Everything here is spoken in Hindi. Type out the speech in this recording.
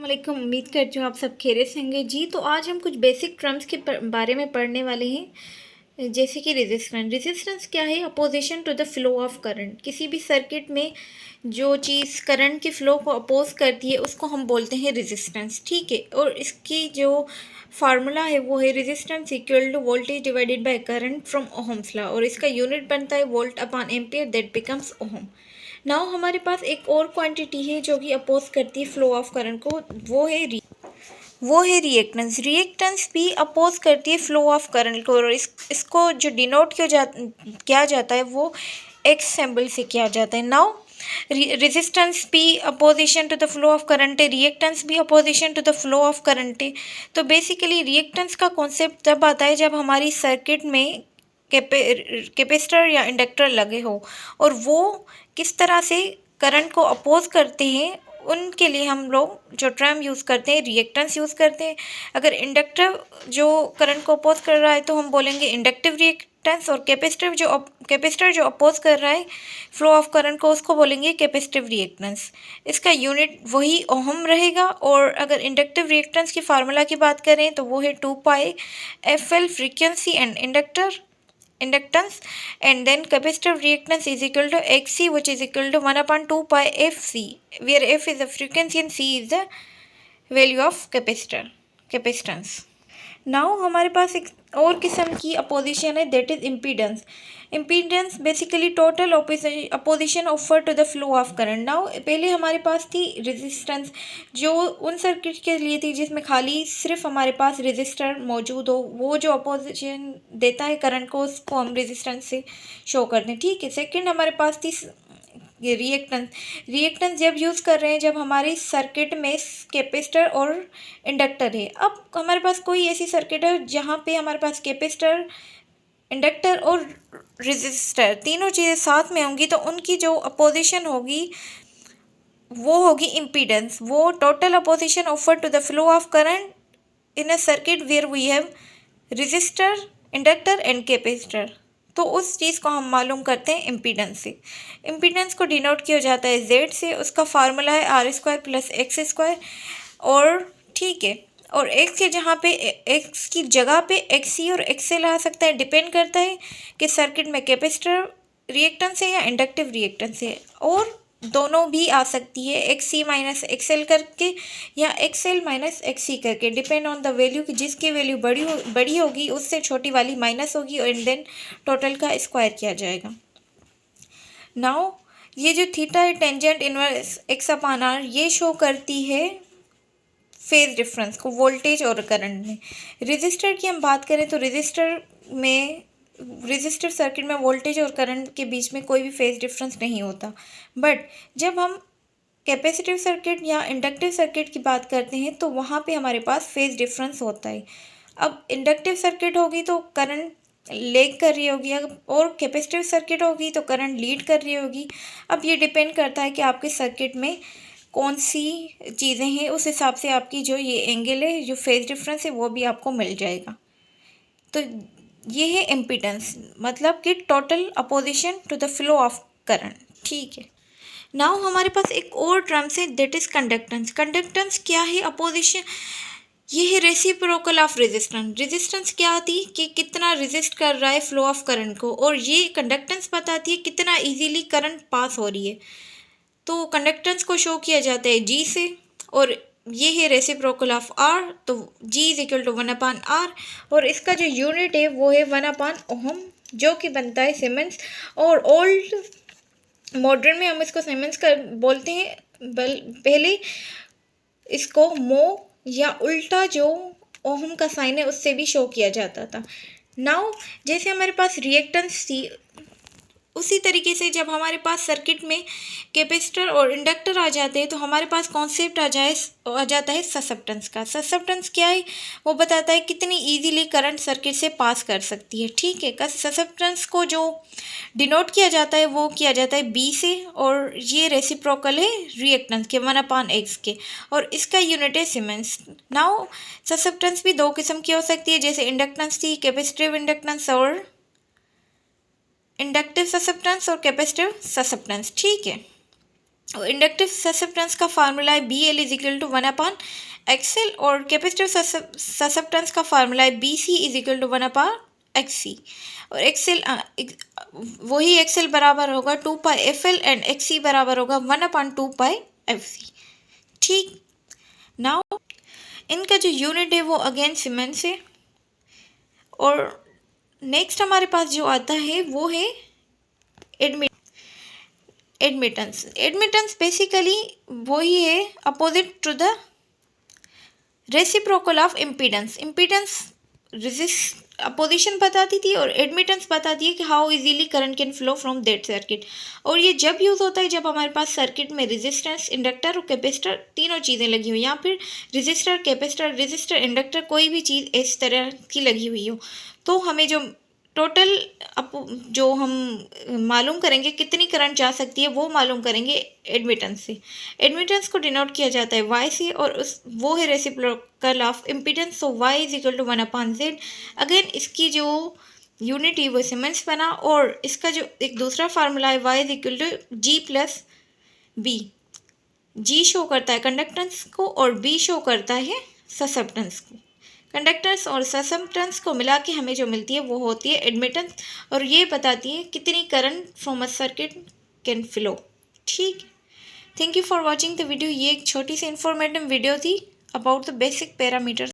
वालेकुम। उम्मीद करती हूँ आप सब खैरियत से होंगे जी। तो आज हम कुछ बेसिक टर्म्स के बारे में पढ़ने वाले हैं, जैसे कि रेजिस्टेंस। रेजिस्टेंस क्या है? Opposition to the flow of current. किसी भी सर्किट में जो चीज़ करंट के फ्लो को अपोज करती है उसको हम बोलते हैं रेजिस्टेंस, ठीक है। और इसकी जो फार्मूला है वो है resistance equal to voltage divided by current from Ohm's law, और इसका यूनिट बनता है volt upon ampere, that becomes ohm. Now हमारे पास एक और क्वांटिटी है जो कि अपोज करती है फ्लो ऑफ करंट को, वो है रिएक्टेंस। रिएक्टेंस भी अपोज करती है फ्लो ऑफ करंट को, और इसको जो डिनोट किया जाता है वो एक्स सिंबल से किया जाता है। नाउ रेजिस्टेंस भी opposition to the flow of current है, रिएक्टेंस भी opposition to the flow of current है। तो बेसिकली रिएक्टेंस का कॉन्सेप्ट तब आता है जब हमारी सर्किट में कैपेसिटर या इंडक्टर लगे हो, और वो किस तरह से करंट को अपोज करते हैं उनके लिए हम लोग जो टर्म यूज़ करते हैं रिएक्टेंस यूज़ करते हैं। अगर इंडक्टर जो करंट को अपोज कर रहा है तो हम बोलेंगे इंडक्टिव रिएक्टेंस, और कैपेसिटर जो अपोज कर रहा है फ्लो ऑफ करंट को उसको बोलेंगे कैपेसिटिव रिएक्टेंस। इसका यूनिट वही ओहम रहेगा। और अगर इंडक्टिव रिएक्टेंस की फार्मूला की बात करें तो वो है 2π FL frequency and inductance, and then capacitive reactance is equal to Xc, which is equal to 1/2π Fc, where F is the frequency and C is the value of capacitance. Now हमारे पास एक और किस्म की अपोजिशन है, that is impedance. Impedance basically total opposition offer to the flow of current. Now पहले हमारे पास थी रेजिस्टेंस, जो उन सर्किट के लिए थी जिसमें खाली सिर्फ हमारे पास रेजिस्टर मौजूद हो, वो जो अपोजिशन देता है करंट को उसको हम रेजिस्टेंस से शो करते हैं, ठीक है। सेकेंड हमारे पास थी ये रिएक्टेंस जब यूज़ कर रहे हैं जब हमारी सर्किट में कैपेसिटर और इंडक्टर है। अब हमारे पास कोई ऐसी सर्किट है जहाँ पे हमारे पास कैपेसिटर, इंडक्टर और रेजिस्टर तीनों चीज़ें साथ में होंगी, तो उनकी जो अपोजिशन होगी वो होगी इम्पीडेंस। वो total opposition offer to the flow of current in a circuit where we have resistor, inductor and capacitor. तो उस चीज़ को हम मालूम करते हैं इम्पीडेंस से। इम्पीडेंस को डिनोट किया जाता है जेड से, उसका फार्मूला है R² + X², और ठीक है। और एक्स के जहाँ पे एक्स की जगह पे XC और XL आ सकता है, डिपेंड करता है कि सर्किट में कैपेसिटर रिएक्टेंस है या इंडक्टिव रिएक्टेंस है। और दोनों भी आ सकती है XC - XL करके या XL - XC करके, डिपेंड ऑन द वैल्यू कि जिसकी वैल्यू बड़ी होगी उससे छोटी वाली माइनस होगी, और देन टोटल का स्क्वायर किया जाएगा। नाउ ये जो थीटा है टेंजेंट इनवर्स X/R, ये शो करती है फेज डिफरेंस को वोल्टेज और करंट में। रेजिस्टर की हम बात करें तो रेजिस्टर सर्किट में वोल्टेज और करंट के बीच में कोई भी फेज डिफरेंस नहीं होता। बट जब हम कैपेसिटिव सर्किट या इंडक्टिव सर्किट की बात करते हैं तो वहाँ पे हमारे पास फेज डिफरेंस होता है। अब इंडक्टिव सर्किट होगी तो करंट लेग कर रही होगी, और कैपेसिटिव सर्किट होगी तो करंट लीड कर रही होगी। अब ये डिपेंड करता है कि आपके सर्किट में कौन सी चीज़ें हैं, उस हिसाब से आपकी जो ये एंगल है, जो फेज डिफरेंस है, वो भी आपको मिल जाएगा। तो ये है इम्पीडेंस, मतलब कि total opposition to the flow of current, ठीक है। नाउ हमारे पास एक और टर्म्स है, दैट इज कंडक्टेंस। कंडक्टेंस क्या है? अपोजिशन। ये है रेसिप्रोकल ऑफ रेजिस्टेंस। रेजिस्टेंस क्या आती कि कितना रेजिस्ट कर रहा है फ्लो ऑफ करंट को, और ये कंडक्टेंस बताती है कितना इजीली करंट पास हो रही है। तो कंडक्टेंस को शो किया जाता है G से, और ये है रेसिप्रोकल ऑफ R, तो G = 1/R, और इसका जो यूनिट है वो है 1/ओहम, जो कि बनता है सीमेंस। और ओल्ड मॉडर्न में हम इसको सीमेंस कर बोलते हैं, पहले इसको मो या उल्टा जो ओहम का साइन है उससे भी शो किया जाता था। नाउ जैसे हमारे पास रिएक्टेंस थी, उसी तरीके से जब हमारे पास सर्किट में कैपेसिटर और इंडक्टर आ जाते हैं तो हमारे पास कॉन्सेप्ट आ जाता है ससेप्टेंस का। ससेप्टेंस क्या है? वो बताता है कितनी इजीली करंट सर्किट से पास कर सकती है, ठीक है। ससेप्टेंस को जो डिनोट किया जाता है वो किया जाता है B से, और ये रेसिप्रोकल है रिएक्टेंस के 1/X के, और इसका यूनिट है सीमेंस। नाउ ससेप्टेंस भी दो किस्म की हो सकती है, जैसे इंडक्टेंस थी कैपेसिटिव इंडक्टेंस और इंडक्टिव ससेप्टेंस और कैपेसिटिव ससेप्टेंस, ठीक है। और इंडक्टिव ससेप्टेंस का फार्मूला है BL is equal to 1/XL, और कैपेसिटिव ससेप्टेंस का फार्मूला है BC is equal to 1/XC। और XL वही XL बराबर होगा 2πFL एंड XC बराबर होगा 1/2πFC। ठीक, नाउ इनका जो यूनिट है वो अगेन सीमेंस है। और नेक्स्ट हमारे पास जो आता है वो है एडमिटेंस। एडमिटेंस बेसिकली वही है opposite to the reciprocal of impedance. Impedance opposition बताती थी और एडमिटेंस बताती है कि how easily current can flow from that circuit. और ये जब यूज़ होता है जब हमारे पास सर्किट में रेजिस्टेंस, इंडक्टर और कैपेसिटर तीनों चीज़ें लगी हुई, या फिर रेजिस्टर, इंडक्टर, कोई भी चीज़ इस तरह की लगी हुई हो, तो हमें जो टोटल जो हम मालूम करेंगे कितनी करंट जा सकती है वो मालूम करेंगे एडमिटेंस से। एडमिटेंस को डिनोट किया जाता है Y से, और वो है reciprocal of impedance. So Y is equal to 1/Z। Again इसकी जो यूनिट है वो सीमेंस बना, और इसका जो एक दूसरा फार्मूला है Y is equal to G+B। G show करता है कंडक्टेंस को और B शो करता है ससेप्टेंस को। कंडक्टर्स और ससेप्टेंस को मिला के हमें जो मिलती है वो होती है एडमिटेंस, और ये बताती है कितनी current from a circuit can flow. ठीक, thank you for watching the video. ये एक छोटी सी इंफॉर्मेटिव वीडियो थी अबाउट द बेसिक पैरामीटर्स।